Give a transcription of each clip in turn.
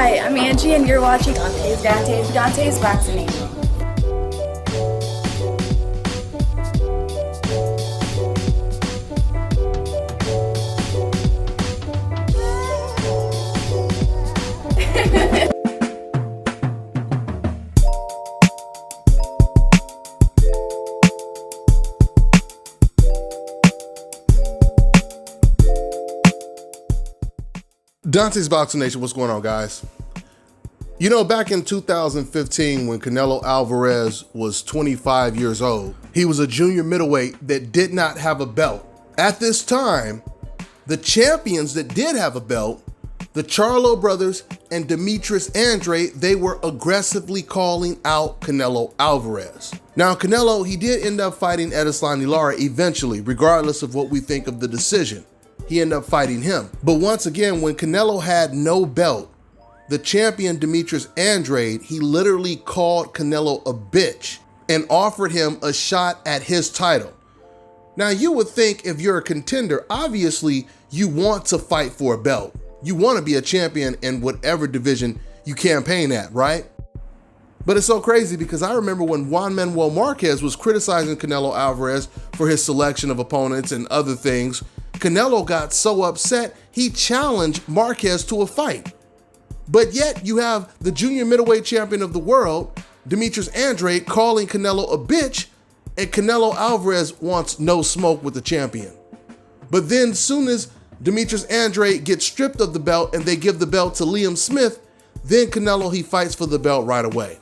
Hi, I'm Angie, and you're watching Dante's Vaccinated. Dante's Boxing Nation, what's going on, guys? You know, back in 2015, when Canelo Alvarez was 25 years old, he was a junior middleweight that did not have a belt. At this time, the champions that did have a belt, the Charlo brothers and Demetrius Andrade, they were aggressively calling out Canelo Alvarez. Now, Canelo, he did end up fighting Erislandy Lara eventually, regardless of what we think of the decision. He ended up fighting him. But once again, when Canelo had no belt, the champion Demetrius Andrade, he literally called Canelo a bitch and offered him a shot at his title. Now, you would think if you're a contender, obviously you want to fight for a belt. You want to be a champion in whatever division you campaign at, right? But it's so crazy because I remember when Juan Manuel Marquez was criticizing Canelo Alvarez for his selection of opponents and other things, Canelo got so upset, he challenged Marquez to a fight. But yet you have the junior middleweight champion of the world, Demetrius Andrade, calling Canelo a bitch, and Canelo Alvarez wants no smoke with the champion. But then soon as Demetrius Andrade gets stripped of the belt and they give the belt to Liam Smith, then Canelo, he fights for the belt right away.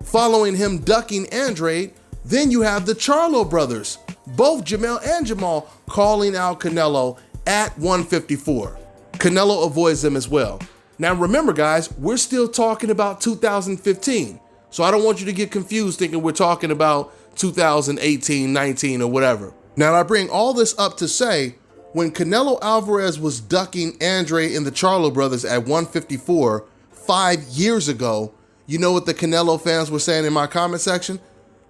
Following him ducking Andrade, then you have the Charlo brothers, both Jamel and Jamal, calling out Canelo at 154. Canelo avoids them as well. Now remember, guys, we're still talking about 2015, so I don't want you to get confused thinking we're talking about 2018, 19, or whatever. Now I bring all this up to say, when Canelo Alvarez was ducking Andrade and the Charlo brothers at 154 5 years ago, you know what the Canelo fans were saying in my comment section?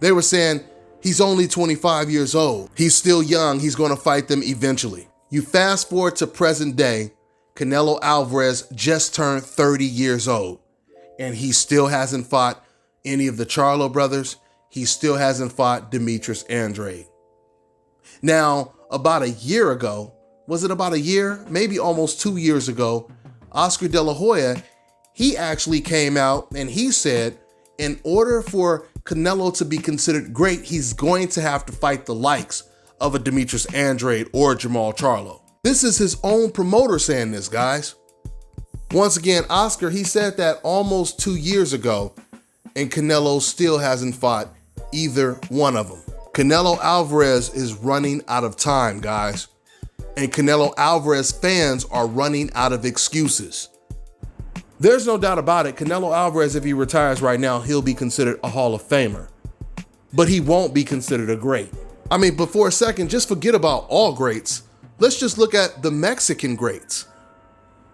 They were saying, he's only 25 years old. He's still young. He's going to fight them eventually. You fast forward to present day, Canelo Alvarez just turned 30 years old, and he still hasn't fought any of the Charlo brothers. He still hasn't fought Demetrius Andrade. Now, about a year ago, was it about a year? Maybe almost 2 years ago, Oscar De La Hoya, he actually came out and he said, in order for Canelo to be considered great, he's going to have to fight the likes of a Demetrius Andrade or Jamal Charlo. This is his own promoter saying this, guys. Once again, Oscar, he said that almost 2 years ago, and Canelo still hasn't fought either one of them. Canelo Alvarez is running out of time, guys. And Canelo Alvarez fans are running out of excuses. There's no doubt about it, Canelo Alvarez, if he retires right now, he'll be considered a Hall of Famer. But he won't be considered a great. I mean, but for a second, just forget about all greats. Let's just look at the Mexican greats.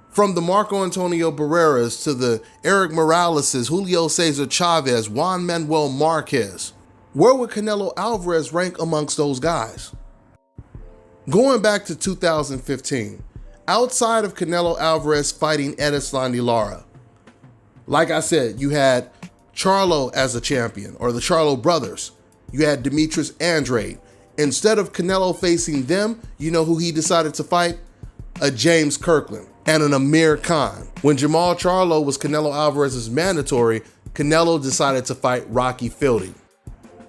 From the Marco Antonio Barreras to the Eric Moraleses, Julio Cesar Chavez, Juan Manuel Marquez. Where would Canelo Alvarez rank amongst those guys? Going back to 2015, outside of Canelo Alvarez fighting Erislandy Lara, like I said, you had Charlo as a champion, or the Charlo brothers. You had Demetrius Andrade. Instead of Canelo facing them, you know who he decided to fight? A James Kirkland and an Amir Khan. When Jamal Charlo was Canelo Alvarez's mandatory, Canelo decided to fight Rocky Fielding.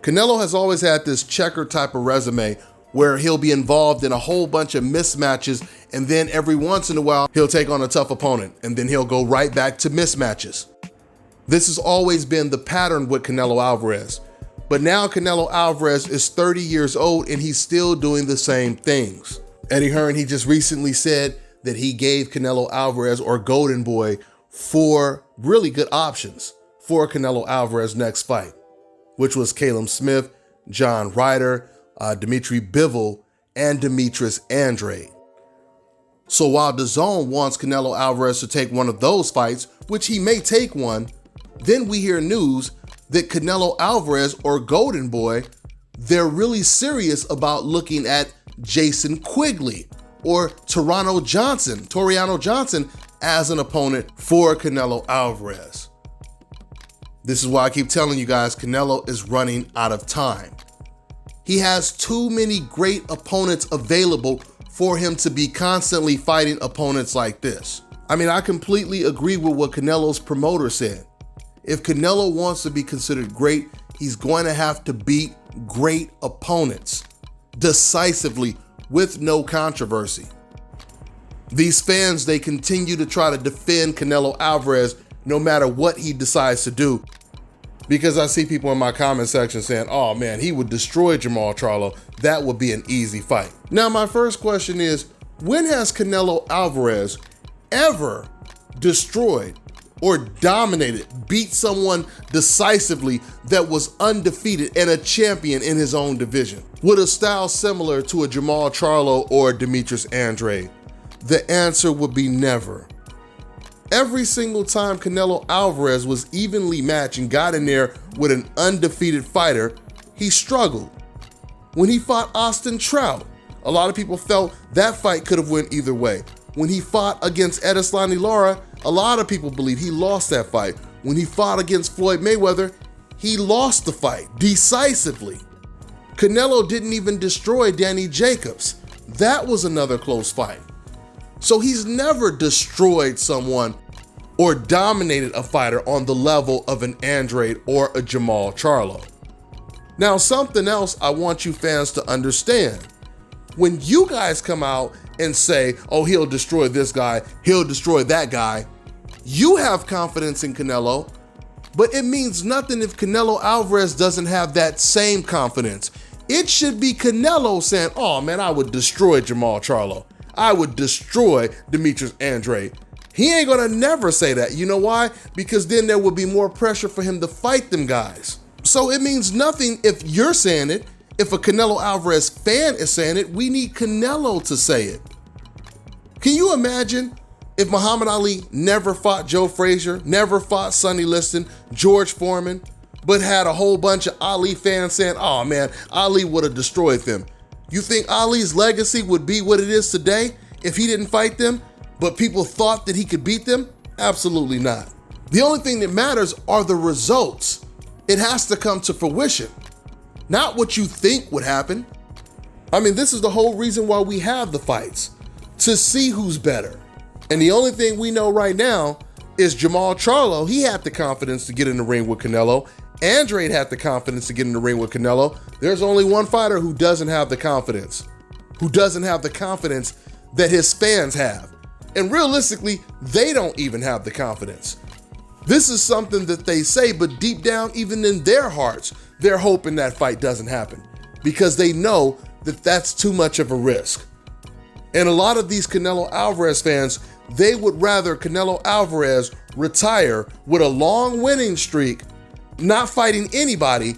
Canelo has always had this checker type of resume where he'll be involved in a whole bunch of mismatches, and then every once in a while, he'll take on a tough opponent, and then he'll go right back to mismatches. This has always been the pattern with Canelo Alvarez. But now Canelo Alvarez is 30 years old, and he's still doing the same things. Eddie Hearn, he just recently said that he gave Canelo Alvarez, or Golden Boy, 4 really good options for Canelo Alvarez's next fight, which was Caleb Smith, John Ryder, Dimitri Bivol, and Demetrius Andrade. So while DAZN wants Canelo Alvarez to take one of those fights, which he may take one, then we hear news that Canelo Alvarez, or Golden Boy, they're really serious about looking at Jason Quigley, or Toriano Johnson, as an opponent for Canelo Alvarez. This is why I keep telling you guys, Canelo is running out of time. He has too many great opponents available for him to be constantly fighting opponents like this. I mean, I completely agree with what Canelo's promoter said. If Canelo wants to be considered great, he's going to have to beat great opponents decisively with no controversy. These fans, they continue to try to defend Canelo Alvarez no matter what he decides to do, because I see people in my comment section saying, oh man, he would destroy Jermall Charlo. That would be an easy fight. Now, my first question is, when has Canelo Alvarez ever destroyed or dominated, beat someone decisively that was undefeated and a champion in his own division with a style similar to a Jermall Charlo or Demetrius Andrade? The answer would be never. Every single time Canelo Alvarez was evenly matched and got in there with an undefeated fighter, he struggled. When he fought Austin Trout, a lot of people felt that fight could have went either way. When he fought against Edeslani Lara, a lot of people believe he lost that fight. When he fought against Floyd Mayweather, he lost the fight decisively. Canelo didn't even destroy Danny Jacobs. That was another close fight. So he's never destroyed someone or dominated a fighter on the level of an Andrade or a Jermall Charlo. Now, something else I want you fans to understand. When you guys come out and say, oh, he'll destroy this guy, he'll destroy that guy, you have confidence in Canelo, but it means nothing if Canelo Alvarez doesn't have that same confidence. It should be Canelo saying, oh man, I would destroy Jermall Charlo. I would destroy Demetrius Andrade. He ain't gonna never say that. You know why? Because then there would be more pressure for him to fight them guys. So it means nothing if you're saying it. If a Canelo Alvarez fan is saying it, we need Canelo to say it. Can you imagine if Muhammad Ali never fought Joe Frazier, never fought Sonny Liston, George Foreman, but had a whole bunch of Ali fans saying, oh man, Ali would have destroyed them? You think Ali's legacy would be what it is today if he didn't fight them, but people thought that he could beat them? Absolutely not. The only thing that matters are the results. It has to come to fruition, not what you think would happen. I mean, this is the whole reason why we have the fights, to see who's better. And the only thing we know right now is Jermall Charlo. He had the confidence to get in the ring with Canelo. Andrade had the confidence to get in the ring with Canelo. There's only one fighter who doesn't have the confidence, that his fans have. And realistically, they don't even have the confidence. This is something that they say, but deep down, even in their hearts, they're hoping that fight doesn't happen because they know that that's too much of a risk. And a lot of these Canelo Alvarez fans, they would rather Canelo Alvarez retire with a long winning streak, not fighting anybody,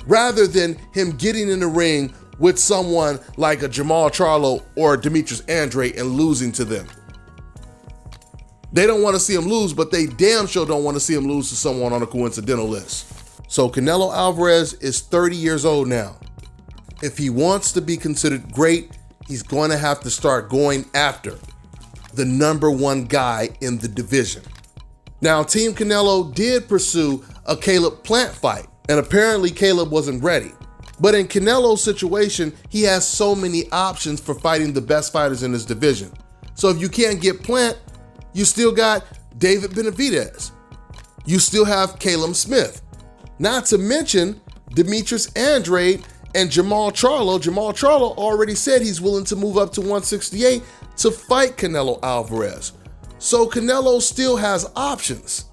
rather than him getting in the ring with someone like a Jermall Charlo or Demetrius Andrade and losing to them. They don't want to see him lose, but they damn sure don't want to see him lose to someone on a coincidental list. So Canelo Alvarez is 30 years old now. If he wants to be considered great, he's going to have to start going after the number one guy in the division. Now, Team Canelo did pursue a Caleb Plant fight, and apparently Caleb wasn't ready. But in Canelo's situation, he has so many options for fighting the best fighters in his division. So if you can't get Plant, you still got David Benavidez. You still have Caleb Smith. Not to mention Demetrius Andrade and Jermall Charlo. Jermall Charlo already said he's willing to move up to 168 to fight Canelo Alvarez. So Canelo still has options.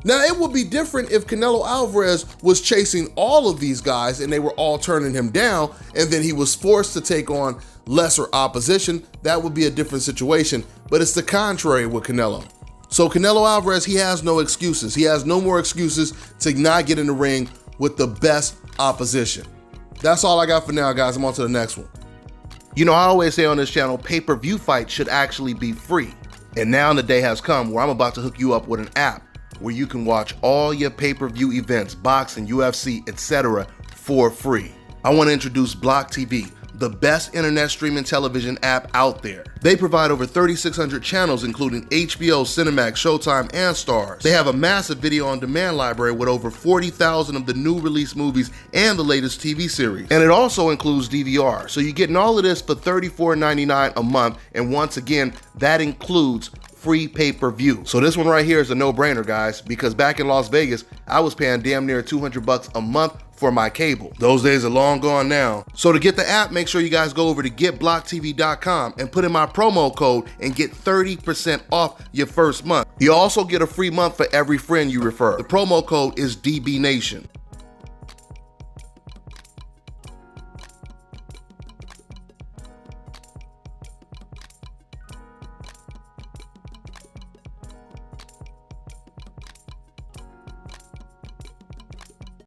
Now, it would be different if Canelo Alvarez was chasing all of these guys and they were all turning him down, and then he was forced to take on lesser opposition. That would be a different situation, but it's the contrary with Canelo. So Canelo Alvarez, he has no excuses. He has no more excuses to not get in the ring with the best opposition. That's all I got for now, guys. I'm on to the next one. You know, I always say on this channel, pay-per-view fights should actually be free. And now the day has come where I'm about to hook you up with an app where you can watch all your pay-per-view events, boxing, UFC, etc. for free. I want to introduce Block TV. the best internet streaming television app out there. They provide over 3,600 channels, including HBO, Cinemax, Showtime, and Starz. They have a massive video on demand library with over 40,000 of the new release movies and the latest TV series. And it also includes DVR. So you're getting all of this for $34.99 a month. And once again, that includes free pay-per-view. So this one right here is a no-brainer, guys, because back in Las Vegas, I was paying damn near $200 a month for my cable. Those days are long gone now. So to get the app, make sure you guys go over to getblocktv.com and put in my promo code and get 30% off your first month. You also get a free month for every friend you refer. The promo code is DBNation.